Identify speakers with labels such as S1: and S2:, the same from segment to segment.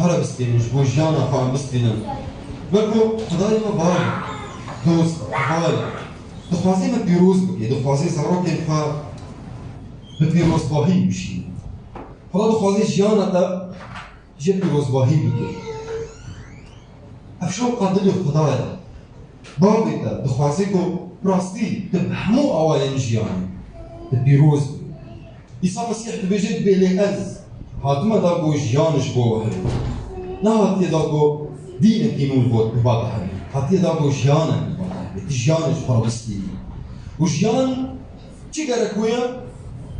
S1: هر بستینن جبو جیانا خان بستینن وکو خدای ما بار دوست بار دخوازی ما پیروز بکی دخوازی زراکن خواه به پیروزباهی بشی خدا دخوازی جیانا تا جه پیروزباهی بکی افشو قدل خدای بابی تا دخوازی کو براستی تب همو آواین جیانی تب پیروز بکی عیسی مسیح تبیجید بیلی از هاتما دا گو جیانش بو وحر نه هاتی دا گو دین کینون بود بباد حبی هاتی دا گو جیانا بباد حبی جیانش خرابستی و جیان چی گرکویا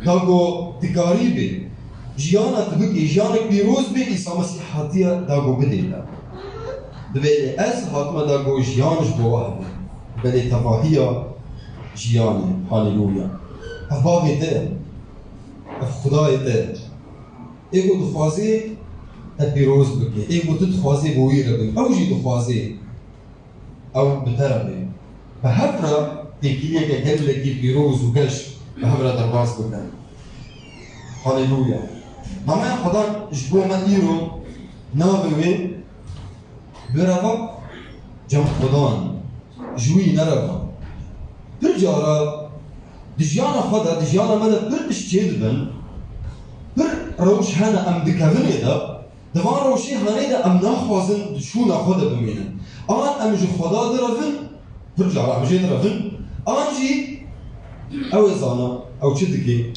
S1: دا گو تکاری بی جیانا تبکی جیان پیروز بی عیسی مسیح هاتی دا گو بدیلا دبیلی از هاتما دا گو جیانش بو وحر بلی تفاهیا جیانه هاللویا افبابی ده اف خدای ده ایگو دخوازی پیروز بکی ایگو تدخوازی بویر بی او جی دخوازی او بتربی بهفرا تکیلیه که گلکی پیروز و گلش بهفرا درباز بکن هاللویا نامه خدا جبو من ایرو ناوی بروا جم خدان جوی نروا پر جارا دجیانا خدا دجیانا مده پر اشتید بن پر روش هانا ام دكافني دا دوان روشي هاني دا ام ناخوازن شو ناخودا بمينن آن ام جي خدا درفن پر جارا ام جي درفن آن جي او زانا او چه دكي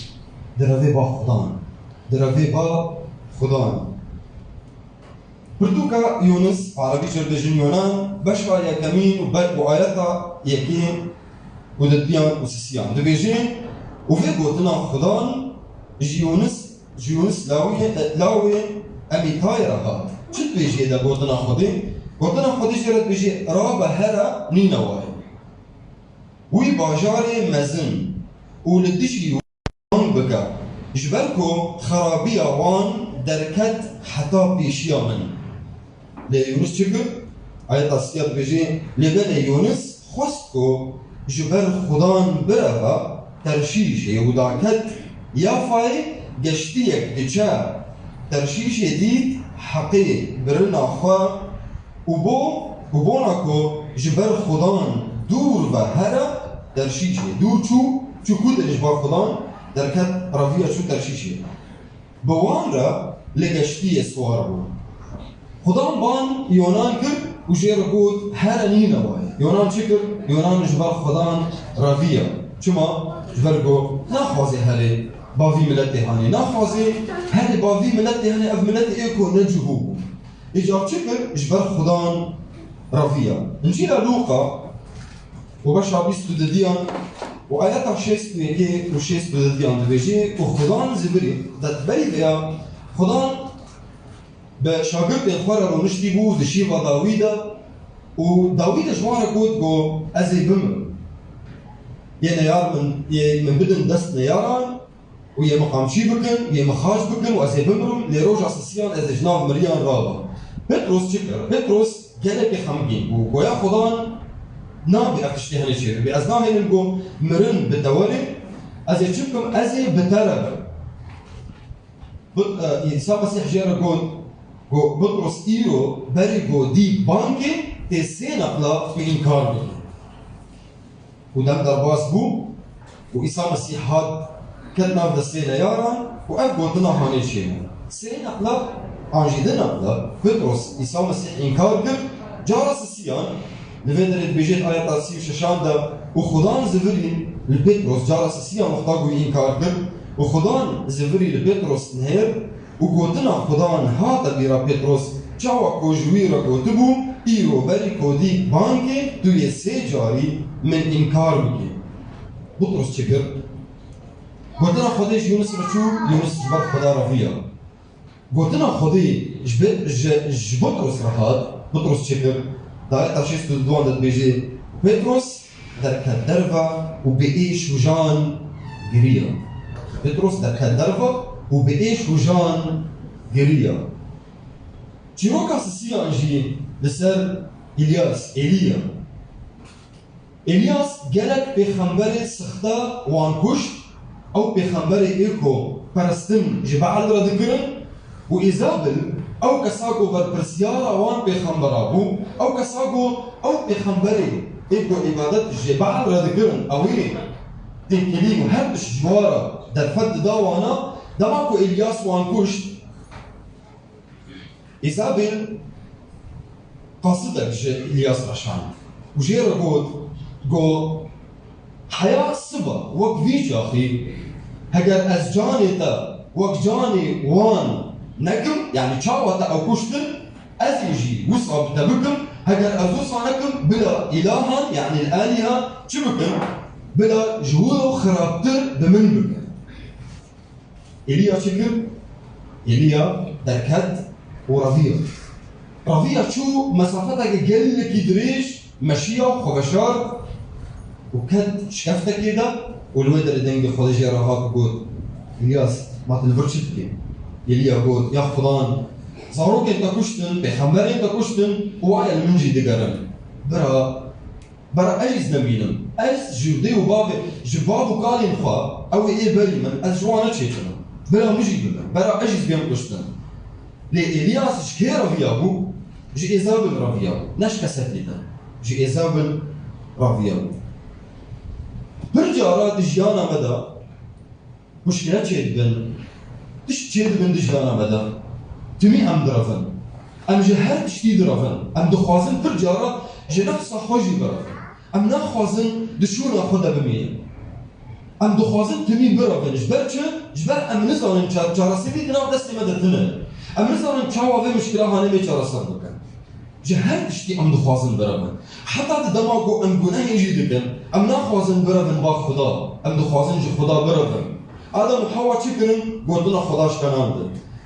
S1: درفي با خدان درفي با خدان پرتوكا يونس عربي شردجين يونان بشفا يكمين وبرق وآياتا يكين ودديان وسسيان دبيجين وفي قوتنا خدان جيونس لاوي امي تايرها شد بيجي دا قوتنا خدي جرت بيجي رابا هرا نينواي وي باجاري مزن ولدشي وان بكا جبالكو خرابية وان دركت حتى بيشيا من ليونس شكر آيات السياد بيجي لبنى يونس خواستكو جبال خدان برها ترشيشي وداكت يافاي گشتیک دیچه ترشیش دید حقی برنا خواه و بو نکو جبر خدان دور و هره ترشیشه دور چو کودش با خدان درکت رویه چو ترشیشه بوان را لگشتی سوار بود خدان بان یونان کرد و جیر بود هره نینه باید یونان چی کرد؟ یونان جبر خدان رویه چما جبر گو نخوازی هره باوی ملت هانی نخوازی هر باوی ملت هانی اف ملت ایکو نجهو ایجاب چکر جبر خدان رفیه انجیل لوقا و بشا بیستو ددیان و آیتا شیستو یکی و شیستو ددیان دویجی و خدان زبری دتبری بیا خدان به شاگرد خوار رو نشتی بود دشی و داویده و داویده جوانه کود گو ازی بمر یه نیار من بدن دست نیاران ويا مقامشي بكن ويا مخاج بكن وازي بمرم لروج اساسيان از جناب مريان رابا بطرس شكر بطرس قالك خمجين ويا خدان نابي اكشتي هني شير بازنا هين نقول مرن بالدوالي ازي تشكم ازي بترب يسا مسيح جير قول بطرس ايرو بريغو دي بانكي تسينا قلا في انكار بي ودم درباس بو وإسا مسيح هاد كتنا في السينة ياران وأبقوا دنا هاني شينا سينة قلب عنجي دنا قلب بطرس إسا مسيح إنكار كر جارس السيان لفيدر بيجيت آيات السيو ششان دا وخدان زفرين لبطرس جارس السيان مختاقوا إنكار كر وخدان زفري لبطرس نهر وقوتنا خدان هاتا بيرا بطرس جاوا كوجويرا قوتبو إيرو بري كوديك بانكي تو يسي جاري من إنكار بكي بطرس شكر قلتنا خديش يونس رشو يونس جبر خدا رفيا قلتنا خدي بطرس رهاد بطرس شكر دايت ترشيس تدوان داد بيجي بطرس در كدرفا وبإيش وجان قريا بطرس در كدرفا وبإيش وجان قريا چيرو كاسسيا انجي لسر إلياس جالك بخمبر سختا وانكوش أو بخمبر إيكو برستم جبعال را ذكرن وإيزابل او كساكو بربرسيارا وان بيخمبرابو او كساكو او بيخمبري ايكو عبادات الجبال ردقرن اوي تنكليم هربش جوارا در فد داوانا دماكو الياس وان كشت إيزابيل قصدك الياس رشان وجير قو حياة صبا وك فيش أخي هجر أزجاني تا وك جاني وان نكم يعني شاوة أو كشتن أزيجي وصعب تبكم هجر أزوصا نكم بلا إلها يعني الآلهة شبكم بلا جهود خرابتر بمن بكم إليا شكر إليا دركت ورفيع رفيع شو مسافتك قل كيدريش مشيه وخبشار وكد شكفتك كده والودر دنج خدجي راهاك قول الياس ما تنفرش تبكي يليا قول يا فلان زاروك انت كشتن بخمر انت كشتن وعي المنجي دقرن برا اجز نمينم اجز جودي وبابي جبابو قالين خوا او ايه بري من الجوانا تشيخنا برا مجي بلن برا اجز بيام كشتن لإلياس شكي رفيابو جي إيزابل رفيابو ناش كسفلتا جي إيزابل رفيابو برجارا دجيانا مدى مشكلة تشيد بن تشيد بن دجيانا مدى تمي أم درفن أم جهر تشتي درفن أم دخوازن برجارا جي نفسا خوجي برفن أم ناخوازن دشونا خودا بمين أم دخوازن تمي برفن جبر أم نزانن جارسيبي دناو دستي مدى تنين ام نزانم چاوا و مشکل هانه می چارسان بکن جهر تشتی ام دخوازن برابن حتی دماغو ام گناه یجی دکن ام نخوازن برابن با خدا ام دخوازن جه خدا برابن آدم حوا چی کرن گوتنا خداش کناند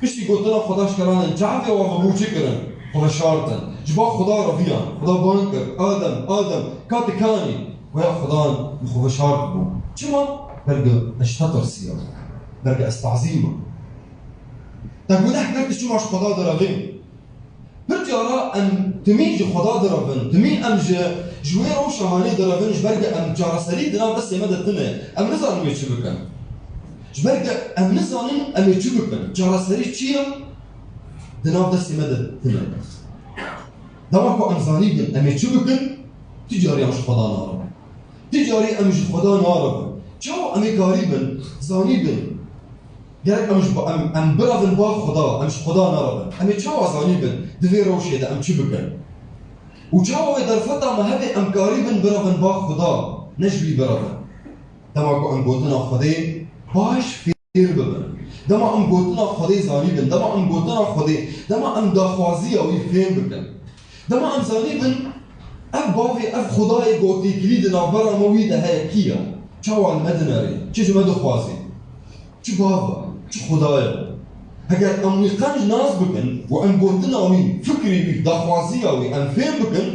S1: پشتی گوتنا خداش کناند جعفه و غبو چی کرن خلشارتن جبا خدا رفیان خدا بانکر آدم کاتکانی و یا خدا مخوشارت بو چما برگه اشتطر سیاه برگه استعظیمه تقول حكيت شو ماش خدا درافين برجارا ام تميج خدا درافين تمي ام جوير او شهاني درافين جبرجا ام جارسري دنا بس يمد التنه ام نزان ميتشبكن جبرجا ام نزان ام يتشبكن جارسري تشيا دنا بس يمد التنه دماكو ام زانيبن ام يتشبكن تجاري مش خدا نار تجاري ام مش خدا نار شو ام قريبن زانيبن گرک ام برافن با خدا امش خدا نرابن امی چاوا زانیبن دوی روشه ده ام چی بکن و چاوا در فتا مهبه ام قریبن برافن با خدا نجبی برافن دما کو ام گوتنا خدای باش فیر ببن دما ام گوتنا خدای زانیبن دما ام گوتنا خدای دما ام داخوازی اوی فهم بکن دما ام زانیبن اف باوی اف خدای گوتی کلید نابرا موی ده های کیا چاوا المدنری چیز مدخوازی چی بابا چی خدایا اگر ام ویقانج ناز بکن و ام گوتنا وی فکری بی داخوازی وی ام فهم بکن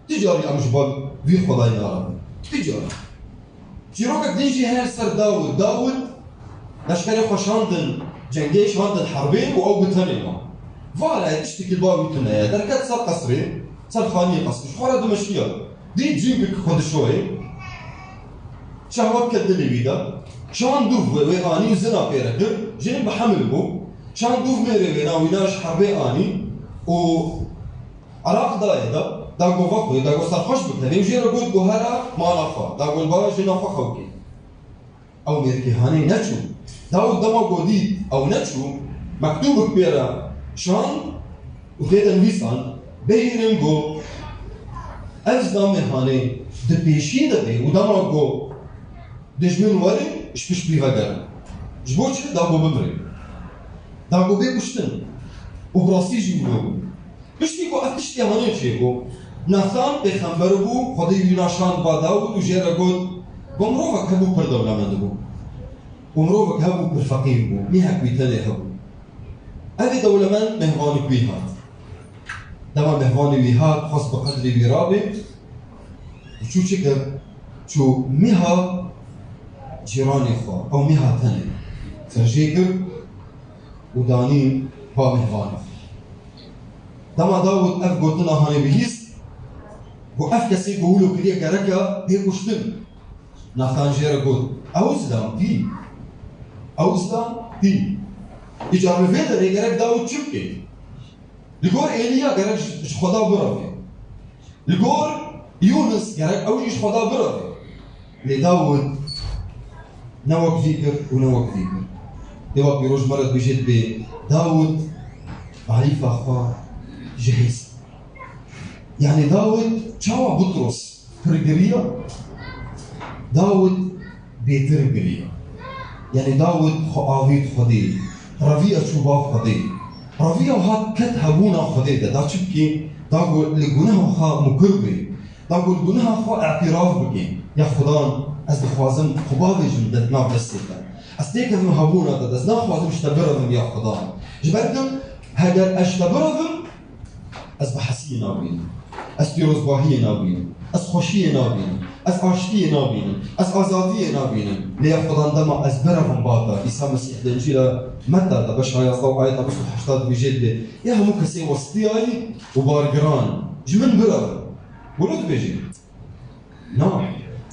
S1: تجاری ام جبال وی خدای نارا تجاری چیروکک دیجی هر سر داود لشکری خوشاندن جنگی شاندن حربین و او بتنی ما والا تشتكي البابي تنايا دركات صار قصري صار خانية قصري شخورة دمشقية دي تجيبك خد شوي شهوات كدلي بيدا شان دوف ويغاني وزنا بيركر جيب بحمل بو شان دوف ميري وينا ويناش حربي اني و عراق دايدا داغو فاكو داغو صار خوش بكتني وجيرا قلت قهرة ما نافا داغو البابا جينا فخوكي او ميركي هاني نتشو داود دما قوديد او نتشو مكتوبك بيرا شان وفيدا نويسان بيرنگو افزا مهاني دبيشي دبي ودما قو دجمن وري اشبش بيفا قرن جبوش داغو بمري داغو بي بشتن وبراسي جيبو بشتيكو اتشتي هاني تشيكو ناثان بيخنبر بو خدي يوناشان با داود وجيرا قود بمروفك هبو پر دولمند بو ومروفك هبو پر فقير بو ميهك بيتني هبو هذه دولمان مهواني بيهات دما مهواني بيهات خاص بقدر بيرابي وشو شكر شو ميها جيراني خوا او ميها تاني فرجيكر ودانين با مهواني دما داود اف قوتنا هاني بيهيس وقف كسي قولو كريا كركا هيك وشتن ناثان جيرا قول اوزدام تي إجابة فيدا ريجرك داود شبكي لگور ایلیا گرک خدا برافی لگور یونس گرک اوجیش خدا برافی لداود نوک فکر و نوک فکر دواب بیروش مرد بجد به داود عريف أخوة جهز يعني داود شاوى بطرس ترقرية داود بيترقرية يعني داود خاويت خدي رفيع شباب خدي رفيع هاد كت هبونا خدي دا شبكي داود لجناه خا مكربي داود لجناه خا اعتراف بكي يا خدان از بخوازم خبابي جمدت نابلسيتا استيك من هبونا دا از نخوازم اشتبرهم يا خدان جبردم هاگر اشتبرهم از بحثی نابینم از پیروزباهی نابینم از خوشی نابینم از عاشقی نابینم از آزادی نابینم لیا خدان دما از برهم باتا عیسی مسیح دنجیل متى دا بشايا صو آية بس حشتاد بجد يا هم كسي وسطياي وبارجران جمن برا ولد بيجي نعم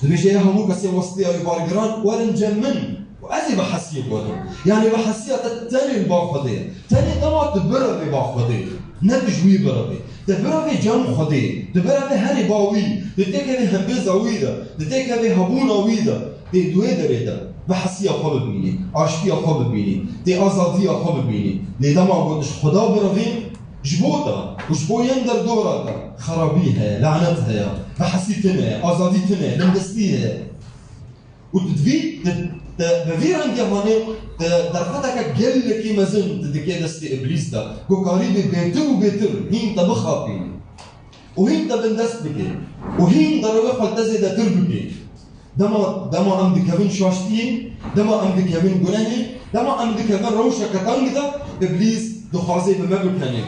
S1: تبيجي يا هم كسي وسطياي وبارجران ولن جمن وأزي بحسية بودم يعني بحسية تاني الباخدية تاني دما تبرا بباخدية نتجوي برا بي تبرا بي جم خدية تبرا بي هري باوي تتك بي همبيزا ويدا تتك بي هبونا ويدا تي دوي دريدا بحسية خوب بيني عاشقية خوب بيني تي آزادية خوب بيني لي دما بودش خدا برا بي جبوتا وجبو يندر دورتا خرابيها لعنتها بحسيتنا آزاديتنا لمدستيها وتدفي بفيران جهاني درفتك جل كي مازن تدكي دستي ابليس دا كو قريب بيتر وبيتر هين تبخا بيني وهين تبندست بكي وهين ضربه فلتزي دا تربكي دما عندك كمان شاشتين دما عندك كمان جناهي دما عندك كمان روشه كتانج دا ابليس دخازي بمبل كاني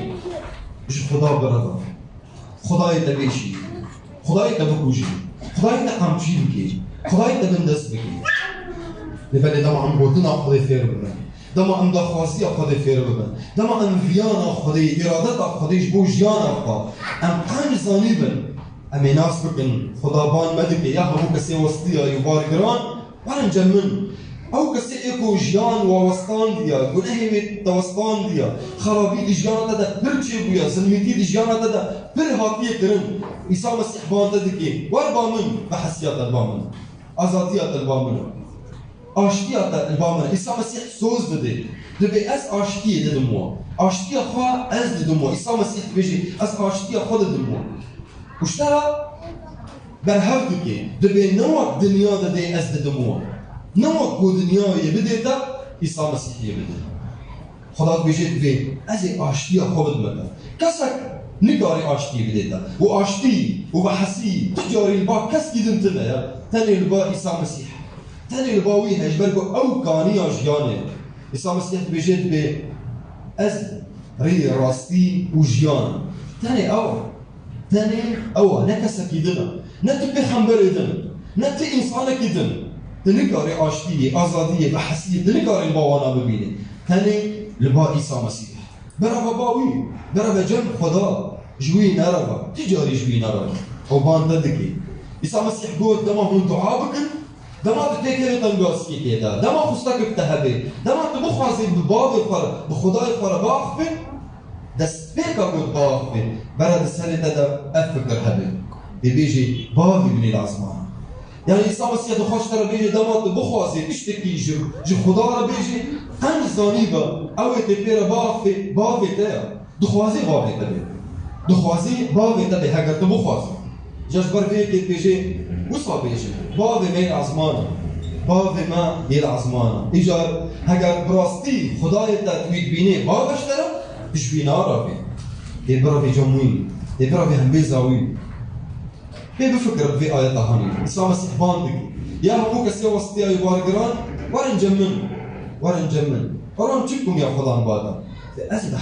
S1: مش خدا برضا خداي تبيشي خداي تبكوجي خداي تقامشي بكي خداي تبندست بكي لبالي دما عم بوتنا خدي فير ببن دما عم دخواسي خدي فير ببن دما عم فيانا خدي إرادتا خدي جبو جيانا خدا عم قاني زانيبن أمي ناس بكن خدا بان مدكي يا همو كسي وسطيا يبارقران وانا جمن أو كسي إيكو جيان ووسطان ديا قناهي توسطان ديا خرابي دي جيانا تدا برچي بويا زلميتي دي جيانا تدا برهاتية كرن إيسا مسيح بان تدكي واربا من بحسيات البامن أزاديات البامن آشتیات البامن عیسی مسیح سوز داده دبی از آشتی دادموا آشتی خوا از دادموا عیسی مسیح بیشی از آشتی خود دادموا وشترا برهفت که دبی نوک دنیا داده از دادموا نوک کو دنیا یبده تا عیسی مسیح یبده خدا بیشی دبی از آشتی خود دادموا کسک نگاری آشتی بده تا و آشتی و بحثی تجاری البا کس کدوم تنه تنه البا عیسی مسیح تاني الباوي هجبركو أو كانيا جياني عيسى مسيح بيجيت ب أز ري راستي وجيان تاني أو نكسا كيدنا نتبي خمبر إدن نتي إنسانا كيدن تنكاري عاشتية آزادية بحسية تنكاري الباوانا ببيني تاني لبا عيسى مسيح برافا باوي برافا جنب خدا جوي نرفا تجاري جوي نرفا أو بان تدكي عيسى مسيح قول دماغ دعاء بكن دما بتكري تنقاسكي كده دما خستك بتهبي دما تبخازي بباب الفر بخداي الفر باخفن دس بيكا قد باخفن برد السنة ده أفكر هبي بيجي بافي من العزمان يعني عيسى مسيح دخاش ترى بيجي دما تبخازي تشتكي جي خدا بيجي قن زانيبا أو تبير بافي تاع دخوازي بافي تبي دخوازي بافي تبي هكذا تبخازي جشبر فيك بيجي وصل بيجي بافي ما العزمانة بافي ما العزمانة إيجار هجر براستي خداي تتويت بيني بافش ترى مش بينا رافي برافي جموين برافي هم بيزاوي بفكر في آية هاني عيسى مسيح باندك يا همو كسي وسطيا يبارقران ورن جمن ورن تشكم يا خدا بادا أزي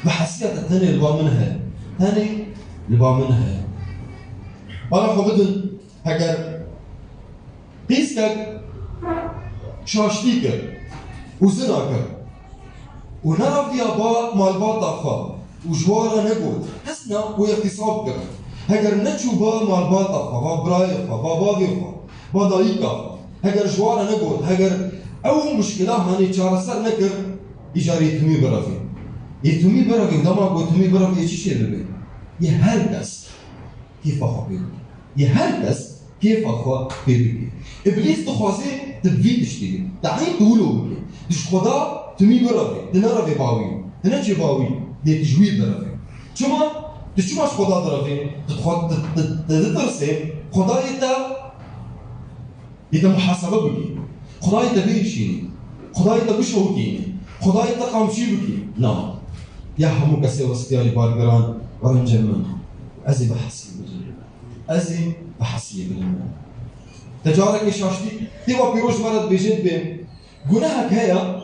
S1: بحسيت الثاني البا منها أنا خبدن هكذا قيسك شاشتيك وزناك ونرى فيها با مالبات أخا وجوارا نقول حسنا واغتصاب كر هكذا نتشو با مالبات أخا با براي أخا با باغي أخا با دايك أخا هكذا جوارا نقول هكذا أو مشكلة هاني تشارسر نكر إجاري تمي برافي يتومي برافي ودما قوتومي برافي ايش شيء ببين يهرقس كيف اخو بيبي يهرقس كيف اخو بيبي ابليس تخوازي تبي تشتري تعين تقولوا بكي دش خدا تومي برافي تنرافي باوي تنجي باوي دي تجوي برافي شما تشوفش خدا برافي تدرسي خدا يتا محاسبه بكي خدا يتا بيشيني خدا يتا بشوكيني خدا يتا قامشي بكي نعم يا همو كسي وسكيالي بارقران ورنجمن ازي بحسي بالله ازي بحسي بالله تجارك اشاشتي تيوا بيروش مرض بيجد بين جناحك هيا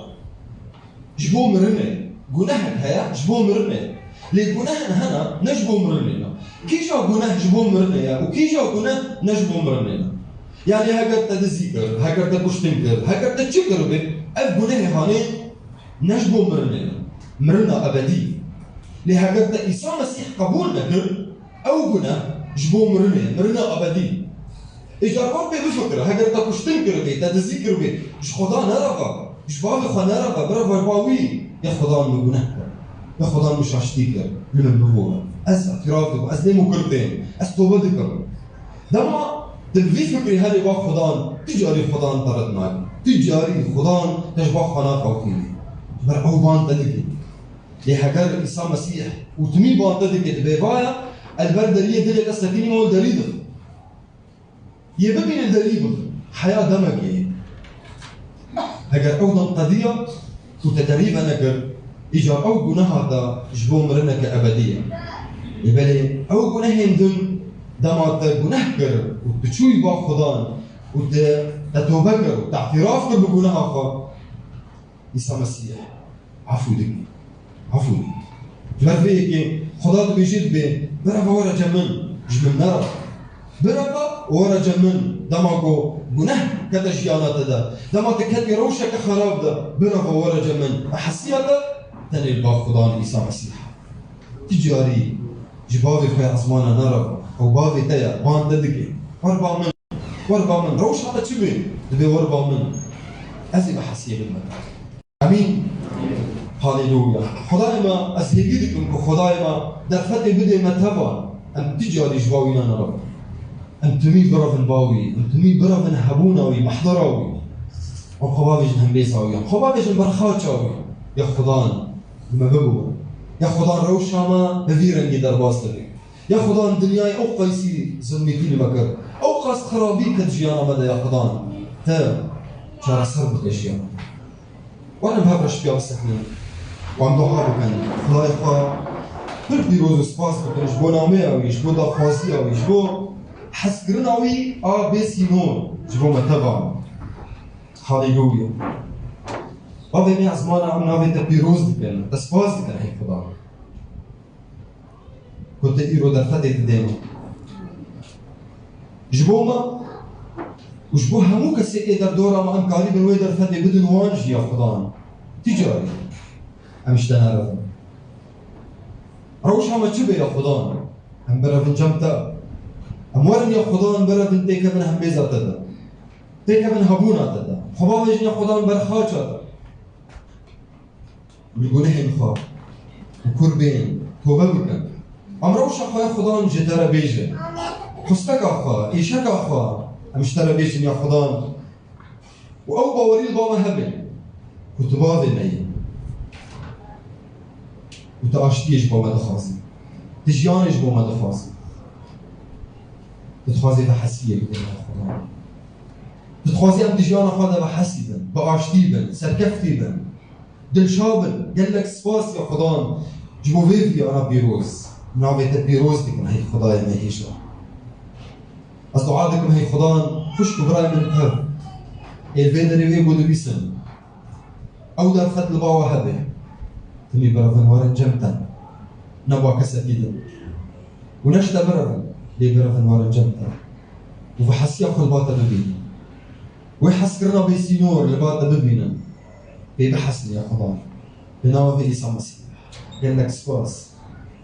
S1: جبو مرنه جناحك هيا جبو مرنه لي جناحنا هنا نجبو مرنه كي جا جناح جبو مرنه وكي جا جناح نجبو مرنه يعني هكذا تدزيكر هكذا تكشتنكر هكذا تشكر بين اف جناح هاني نجبو مرنه ابدي لهكذا عيسى المسيح قبول نكر او جناح جبو مرنه ابدي اجربوا بفكره هكذا تكشتنكر بي تدزيكر بي مش خدا نرفا مش باوي خا نرفا برافا باوي يا خدا من جناحك يا خدا مش عشتيكر لمن از اعترافك از نمو كرتين از توبه ذكر دما تبي فكري هذه با خدان تجاري خدان طرد معك تجاري خدان تشبه خنا خوفيني برعو بان تدقي لهكذا عيسى مسيح وتمي بان تدقي تبيبايا البردريه دلك السكينه مول دريدخ يبقين الدريبخ حياه دمك هكذا اوضا قضيه وتدريبا نكر اجا او جناح هذا جبو مرنك ابديه يبالي او جناح دم دمات جناح كر وتشوي با خدان وتتوبه كر وتعتراف كر بجناح اخر عيسى مسيح عفو دك عفو فرفيك خدا بيجد به برافا ورا جمن جمن نرى برافا ورا جمن دماغو جناح كذا جيانات ده دماغ كذا روشك خراب ده برافا ورا جمن احسيها تاني الباب خدان عيسى مسيح تجاري جبابي في عزمانا نرى او بابي تايا بان ددكي وربا من روش هذا تشبه دبي وربا من ازي بحسيه بالمكان امين هاليلويا خداي ما اسهيدكم خداي ما دفتي بدي متبا ام تجاري جباوينا نرى ام تمي برافن باوي ام تمي برافن هبوناوي محضراوي ام خبابي جنهم بيساوي ام خبابي جن برخاتشاوي يا خدان ما بقوا يا خدان روشا ما بفيرنجي درباس لك يا خدان دنياي او قيسي زلميتي المكر او قاس خرابي كتجيانا مدى يا خدان تا شارع سربت اشياء وانا بهبرش بيا بسحنين وعم دوحا بكن خداي خا كل بيروز سباس بكن جبو نامي اوي جبو دافواسي اوي جبو حسكرن اوي بيسي نور جبو متبع هاليلويا بابا مي عزمانا عم نافي تبيروز دكن تسباس دكن هيك خدا كنت ايرو درفتي تديما جبوما وجبو همو كسي در دورا ما امكاري بنوي درفتي بدون وانج يا خدان تجاري امش تنارفن روش هما تشبه يا خدان هم برافن جمتا امورن يا خدان برافن تيكا من هم بيزا تدا تيكا من هبونا تدا خبابجن يا خدان برخاچا تدا بالجناح مخا وكربين توبه بكن امروش اخويا خدان جترا بيجن خستك اخويا ايشك اخويا امشترى بيجن يا خدان واو باوري البابا هبل كنت باضي مي وتاشتيش بابا دخازي تجيانش بابا دخازي تتخازي بحسيه يا خدان تتخازي ام تجيانا خدا بحسي بن باشتي بن سركفتي بن دلشابن قال لك سباس يا خدان جبو فيفي انا بيروز نعمة بيروز ديكم هي خدايا ما هيش أصدعاء ديكم هي خدان فشكو براي من هف الفيدري ويقو دبيسن أو دار خط لباوة هبه تمي برافن ورن جمتا نبوا كسكيدا ونشتا برافن لي برافن ورن جمتا وفحسيا خلباتا ببين ويحسكرنا بيسينور لباتا ببينا بيبحثني يا خدان بناوي عيسى مسيح قال لك سباس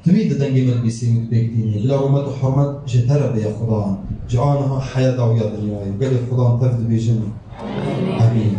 S1: تريد دنجي من بيسي متبكتيني بلا رمت وحرمت جترب يا خدان جعانها حياة ويا دنياي وقال يا خدان تفد بيجن امين